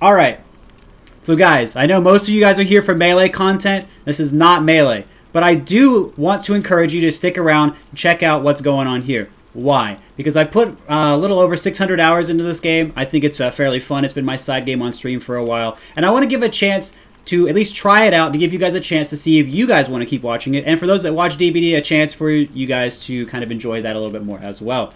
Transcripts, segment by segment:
Alright, so guys, I know most of you guys are here for Melee content. This is not Melee. But I do want to encourage you to stick around and check out what's going on here. Why? Because I put a little over 600 hours into this game. I think it's fairly fun. It's been my side game on stream for a while. And I want to give a chance to at least try it out, to give you guys a chance to see if you guys want to keep watching it. And for those that watch DBD, a chance for you guys to kind of enjoy that a little bit more as well.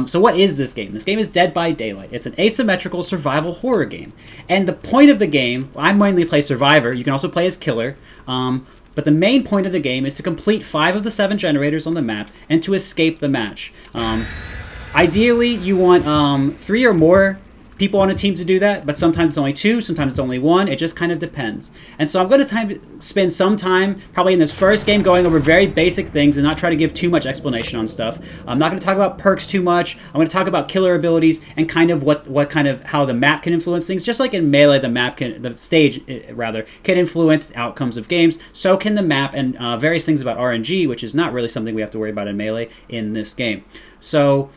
So what is this game? This game is Dead by Daylight. It's an asymmetrical survival horror game. And the point of the game, I mainly play Survivor. You can also play as Killer. But the main point of the game is to complete 5 of the 7 generators on the map and to escape the match. Ideally, you want 3 or more people on a team to do that, but sometimes it's only 2, sometimes it's only 1. It just kind of depends. And so I'm going to spend some time, probably in this first game, going over very basic things and not try to give too much explanation on stuff. I'm not going to talk about perks too much. I'm going to talk about killer abilities and kind of how the map can influence things. Just like in Melee, the stage can influence outcomes of games. So can the map and various things about RNG, which is not really something we have to worry about in Melee in this game. So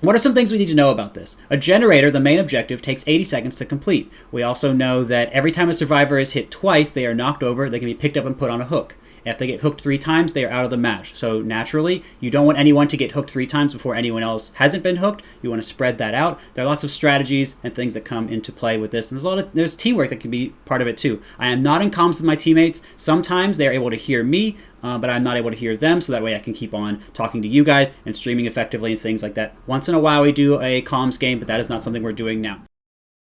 what are some things we need to know about this? A generator, the main objective, takes 80 seconds to complete. We also know that every time a survivor is hit twice, they are knocked over, they can be picked up and put on a hook. If they get hooked 3 times, they are out of the match. So naturally, you don't want anyone to get hooked 3 times before anyone else hasn't been hooked. You want to spread that out. There are lots of strategies and things that come into play with this. And there's teamwork that can be part of it too. I am not in comms with my teammates. Sometimes they are able to hear me, but I'm not able to hear them, so that way I can keep on talking to you guys and streaming effectively and things like that. Once in a while we do a comms game, but that is not something we're doing now.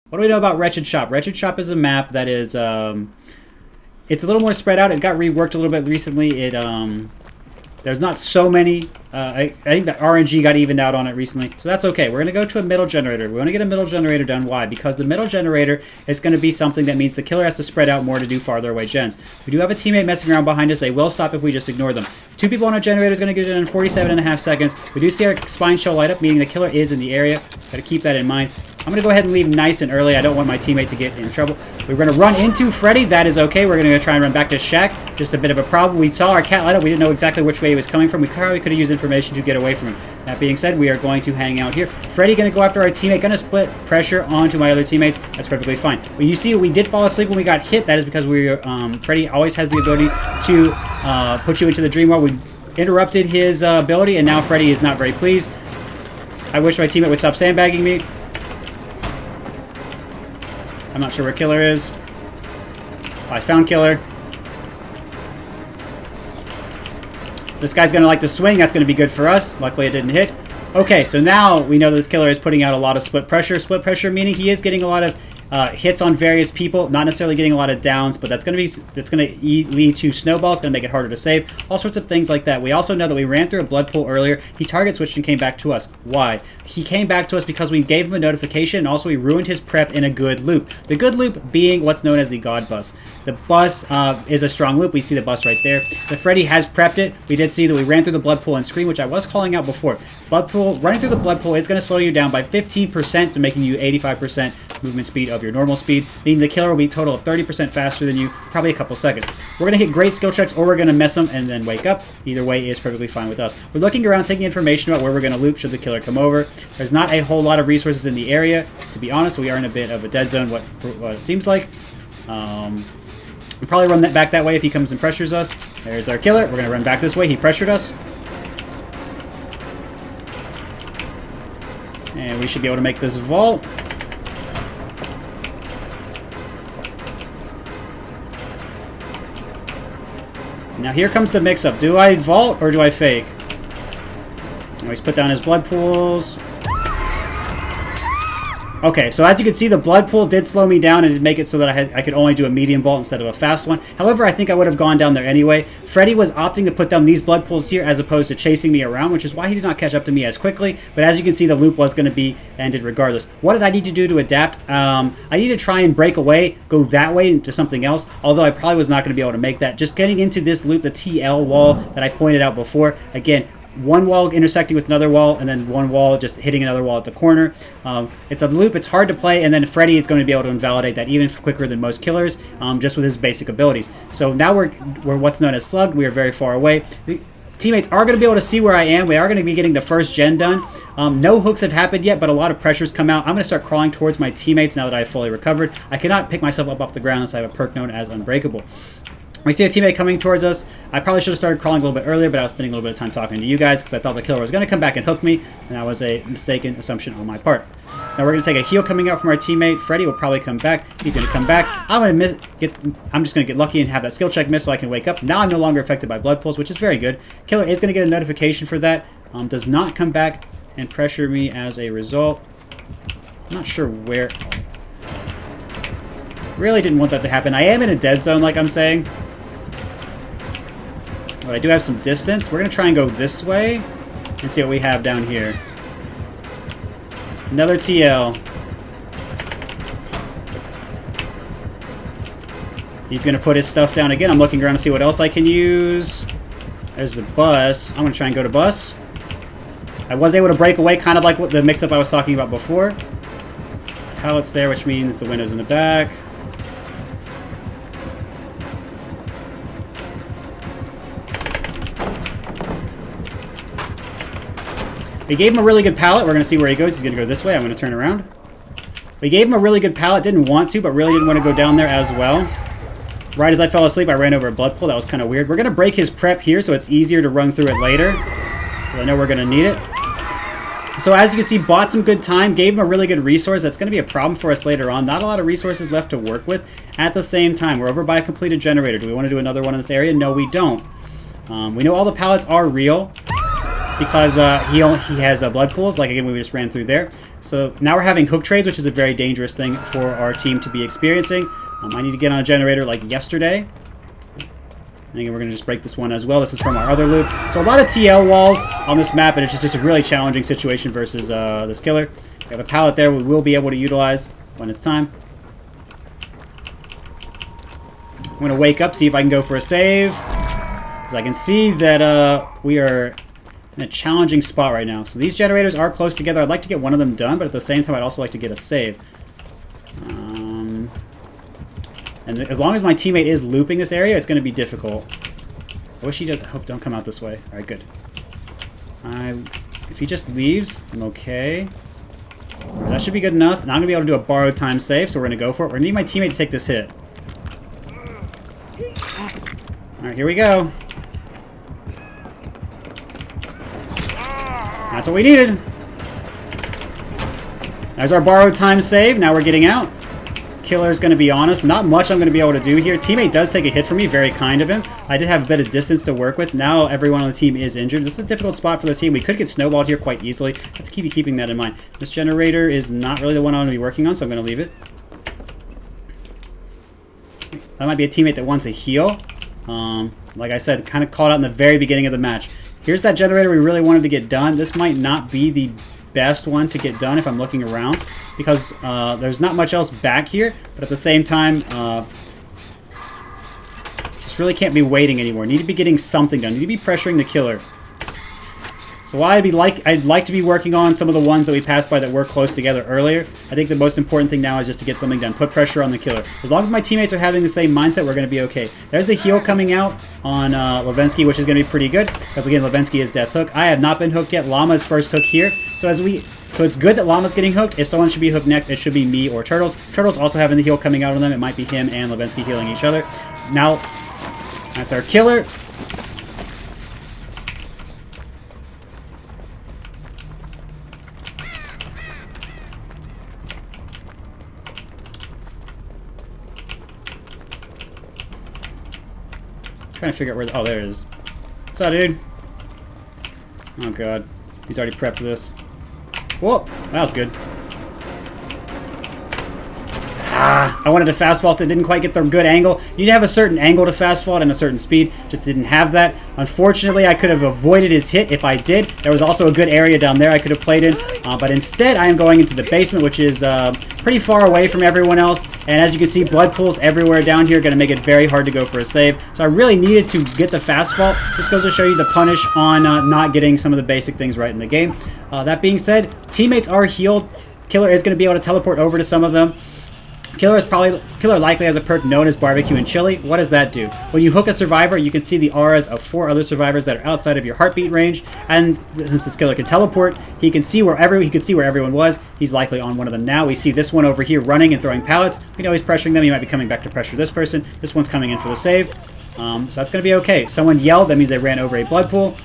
What do we know about Wretched Shop? Wretched Shop is a map that is it's a little more spread out. It got reworked a little bit recently. There's not so many. I think the RNG got evened out on it recently, so that's okay. We're going to go to a middle generator. We want to get a middle generator done. Why? Because the middle generator is going to be something that means the killer has to spread out more to do farther away gens. We do have a teammate messing around behind us. They will stop if we just ignore them. 2 people on a generator is going to get it in 47.5 seconds. We do see our spine show light up, meaning the killer is in the area. Got to keep that in mind. I'm going to go ahead and leave nice and early. I don't want my teammate to get in trouble. We're going to run into Freddy. That is okay. We're going to try and run back to Shaq. Just a bit of a problem. We saw our cat light up. We didn't know exactly which way he was coming from. We probably could have used information to get away from him. That being said, we are going to hang out here. Freddy going to go after our teammate. Going to split pressure onto my other teammates. That's perfectly fine. When you see we did fall asleep when we got hit, that is because Freddy always has the ability to put you into the dream world. We interrupted his ability, and now Freddy is not very pleased. I wish my teammate would stop sandbagging me. I'm not sure where Killer is. I found Killer. This guy's going to like to swing. That's going to be good for us. Luckily, it didn't hit. Okay, so now we know this killer is putting out a lot of split pressure. Split pressure meaning he is getting a lot of hits on various people, not necessarily getting a lot of downs, but it's going to lead to snowballs, going to make it harder to save, all sorts of things like that. We also know that we ran through a blood pool earlier. He target switched and came back to us. Why? He came back to us because we gave him a notification, and also we ruined his prep in a good loop. The good loop being what's known as the God bus. The bus is a strong loop. We see the bus right there. The Freddy has prepped it. We did see that we ran through the blood pool and scream, which I was calling out before. Running through the blood pool is going to slow you down by 15% to making you 85% movement speed of your normal speed, meaning the killer will be a total of 30% faster than you, probably a couple seconds. We're going to hit great skill checks, or we're going to mess them and then wake up. Either way is perfectly fine with us. We're looking around, taking information about where we're going to loop should the killer come over. There's not a whole lot of resources in the area. To be honest, we are in a bit of a dead zone, what it seems like. We'll probably run that back that way if he comes and pressures us. There's our killer. We're going to run back this way. He pressured us. And we should be able to make this vault. Now here comes the mix-up. Do I vault or do I fake? He's put down his blood pools. Okay, so as you can see, the blood pool did slow me down and did make it so that I could only do a medium vault instead of a fast one. However, I think I would have gone down there anyway. Freddy was opting to put down these blood pools here as opposed to chasing me around, which is why he did not catch up to me as quickly. But as you can see, the loop was going to be ended regardless. What did I need to do to adapt? I need to try and break away, go that way into something else, although I probably was not going to be able to make that. Just getting into this loop, the TL wall that I pointed out before, again, one wall intersecting with another wall, and then one wall just hitting another wall at the corner. It's a loop. It's hard to play, and then Freddy is going to be able to invalidate that even quicker than most killers, just with his basic abilities. So now we're what's known as slugged. We are very far away. teammates are going to be able to see where I am. We are going to be getting the first gen done. No hooks have happened yet, but a lot of pressures come out. I'm going to start crawling towards my teammates now that I've fully recovered. I cannot pick myself up off the ground unless I have a perk known as Unbreakable. We see a teammate coming towards us. I probably should have started crawling a little bit earlier, but I was spending a little bit of time talking to you guys because I thought the killer was going to come back and hook me, and that was a mistaken assumption on my part. So now we're going to take a heal coming out from our teammate. Freddy will probably come back. He's going to come back. I'm just going to get lucky and have that skill check miss so I can wake up. Now I'm no longer affected by blood pools, which is very good. Killer is going to get a notification for that. Does not come back and pressure me as a result. I'm not sure where. Really didn't want that to happen. I am in a dead zone, like I'm saying. But I do have some distance. We're going to try and go this way and see what we have down here. Another TL. He's going to put his stuff down again. I'm looking around to see what else I can use. There's the bus. I'm going to try and go to bus. I was able to break away, kind of like what the mix-up I was talking about before. Pallets there, which means the windows in the back. We gave him a really good pallet. We're going to see where he goes. He's going to go this way. I'm going to turn around. We gave him a really good pallet. Didn't want to, but really didn't want to go down there as well. Right as I fell asleep, I ran over a blood pool. That was kind of weird. We're going to break his prep here so it's easier to run through it later. I know we're going to need it. So as you can see, bought some good time. Gave him a really good resource. That's going to be a problem for us later on. Not a lot of resources left to work with. At the same time, we're over by a completed generator. Do we want to do another one in this area? No, we don't. We know all the pallets are real. Because he has blood pools, like again we just ran through there. So now we're having hook trades, which is a very dangerous thing for our team to be experiencing. I need to get on a generator like yesterday. And again, we're going to just break this one as well. This is from our other loop. So a lot of TL walls on this map, and it's just a really challenging situation versus this killer. We have a pallet there we will be able to utilize when it's time. I'm going to wake up, see if I can go for a save. Because I can see that we are in a challenging spot right now. So these generators are close together. I'd like to get one of them done, but at the same time, I'd also like to get a save. And as long as my teammate is looping this area, it's going to be difficult. I wish he did. Hope don't come out this way. All right, good. If he just leaves, I'm okay. That should be good enough. And I'm going to be able to do a borrowed time save, so we're going to go for it. We're going to need my teammate to take this hit. All right, here we go. That's what we needed. There's our borrowed time save. Now we're getting out. Killer's going to be honest. Not much I'm going to be able to do here. Teammate does take a hit from me. Very kind of him. I did have a bit of distance to work with. Now everyone on the team is injured. This is a difficult spot for the team. We could get snowballed here quite easily. Have to keep keeping that in mind. This generator is not really the one I'm going to be working on, so I'm going to leave it. That might be a teammate that wants a heal. Like I said, kind of called out in the very beginning of the match. Here's that generator we really wanted to get done. This might not be the best one to get done if I'm looking around, because there's not much else back here, but at the same time, just really can't be waiting anymore. Need to be getting something done. Need to be pressuring the killer. So I'd like to be working on some of the ones that we passed by that were close together earlier. I think the most important thing now is just to get something done. Put pressure on the killer. As long as my teammates are having the same mindset, we're going to be okay. There's the heal coming out on Levensky, which is going to be pretty good. Because again, Levensky is death hook. I have not been hooked yet. Llama's first hook here. So it's good that Llama's getting hooked. If someone should be hooked next, it should be me or Turtles. Turtles also having the heal coming out on them. It might be him and Levensky healing each other. Now, that's our killer. Trying to figure out where. Oh, there it is. What's up, dude? Oh god, he's already prepped for this. Whoa, that was good. I wanted to fast vault it, didn't quite get the good angle. You need to have a certain angle to fast vault and a certain speed. Just didn't have that. Unfortunately, I could have avoided his hit if I did. There was also a good area down there I could have played in. But instead, I am going into the basement, which is pretty far away from everyone else. And as you can see, blood pools everywhere down here. Going to make it very hard to go for a save. So I really needed to get the fast vault. This goes to show you the punish on not getting some of the basic things right in the game. That being said, teammates are healed. Killer is going to be able to teleport over to some of them. Killer likely has a perk known as Barbecue and Chili. What does that do? When you hook a survivor, you can see the auras of 4 other survivors that are outside of your heartbeat range. And since this killer can teleport, he can see where everyone was. He's likely on one of them now. We see this one over here running and throwing pallets. We know he's pressuring them. He might be coming back to pressure this person. This one's coming in for the save. So that's going to be okay. Someone yelled. That means they ran over a blood pool.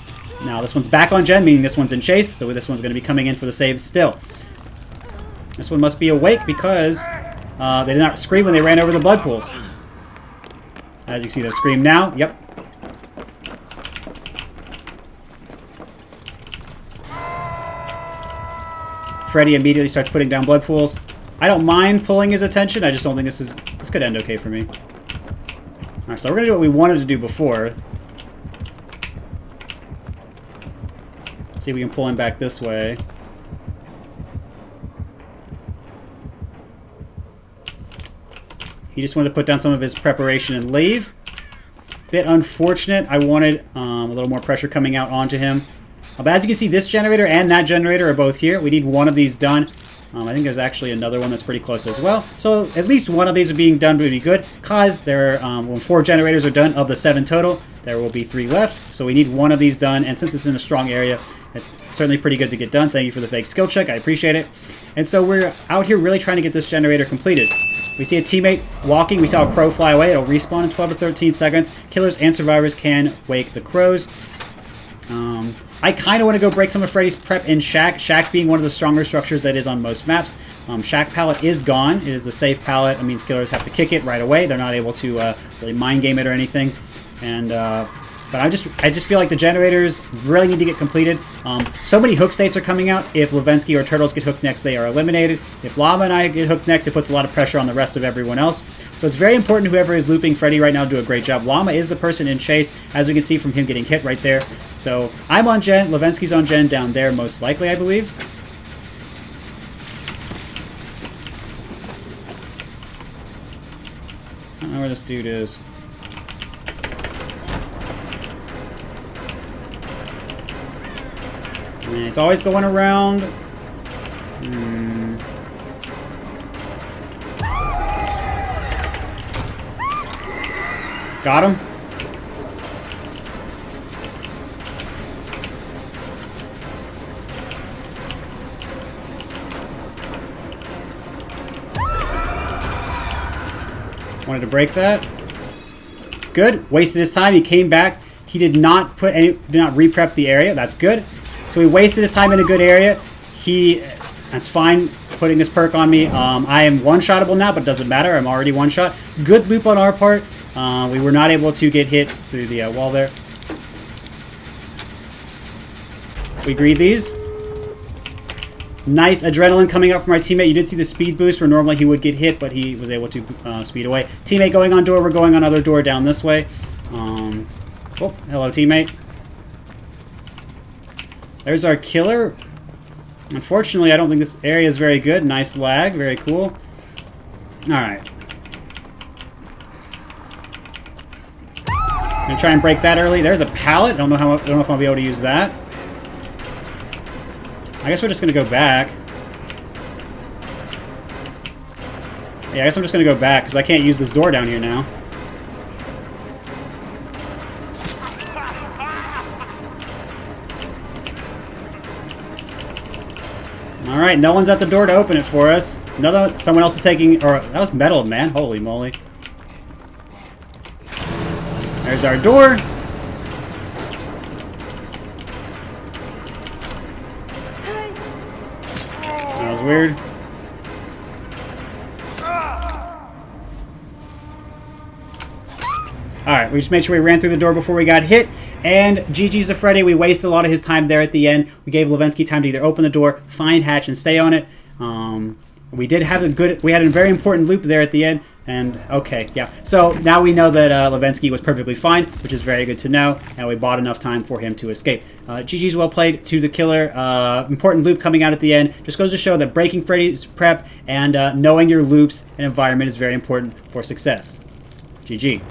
Now this one's back on gen, meaning this one's in chase. So this one's going to be coming in for the save still. This one must be awake because they did not scream when they ran over the blood pools. As you see, they scream now. Yep. Freddy immediately starts putting down blood pools. I don't mind pulling his attention. I just don't think this could end okay for me. Alright, so we're going to do what we wanted to do before. See if we can pull him back this way. He just wanted to put down some of his preparation and leave. Bit unfortunate. I wanted a little more pressure coming out onto him. But as you can see, this generator and that generator are both here. We need one of these done. I think there's actually another one that's pretty close as well. So at least one of these are being done would be good. Because when 4 generators are done of the 7 total, there will be 3 left. So we need one of these done. And since it's in a strong area, it's certainly pretty good to get done. Thank you for the fake skill check. I appreciate it. And so we're out here really trying to get this generator completed. We see a teammate walking. We saw a crow fly away. It'll respawn in 12 to 13 seconds. Killers and survivors can wake the crows. I kind of want to go break some of Freddy's prep in Shack. Shack being one of the stronger structures that is on most maps. Shack pallet is gone. It is a safe pallet. It means killers have to kick it right away. They're not able to really mind game it or anything. And but I just feel like the generators really need to get completed. So many hook states are coming out. If Levensky or Turtles get hooked next, they are eliminated. If Llama and I get hooked next, it puts a lot of pressure on the rest of everyone else. So it's very important whoever is looping Freddy right now do a great job. Llama is the person in chase, as we can see from him getting hit right there. So I'm on gen. Levensky's on gen down there most likely, I believe. I don't know where this dude is. It's always going around. Got him. Wanted to break that. Good. Wasted his time. He came back. He did not re-prep the area. That's good. So he wasted his time in a good area. That's fine, putting this perk on me. I am one-shottable now, but it doesn't matter. I'm already one-shot. Good loop on our part. We were not able to get hit through the wall there. We greed these. Nice adrenaline coming out from our teammate. You did see the speed boost where normally he would get hit, but he was able to speed away. Teammate going on door. We're going on other door down this way. Oh, hello, teammate. There's our killer. Unfortunately, I don't think this area is very good. Nice lag. Very cool. Alright. I'm going to try and break that early. There's a pallet. I don't know if I'll be able to use that. I guess we're just going to go back. Yeah, I guess I'm just going to go back because I can't use this door down here now. Alright, no one's at the door to open it for us. Someone else is taking... Or, that was metal, man. Holy moly. There's our door. That was weird. Alright, we just made sure we ran through the door before we got hit. And GG's to Freddy. We wasted a lot of his time there at the end. We gave Levensky time to either open the door, find hatch, and stay on it. We had a very important loop there at the end. And, okay, yeah. So, now we know that Levensky was perfectly fine, which is very good to know. And we bought enough time for him to escape. GG's well played to the killer. Important loop coming out at the end. Just goes to show that breaking Freddy's prep and knowing your loops and environment is very important for success. GG.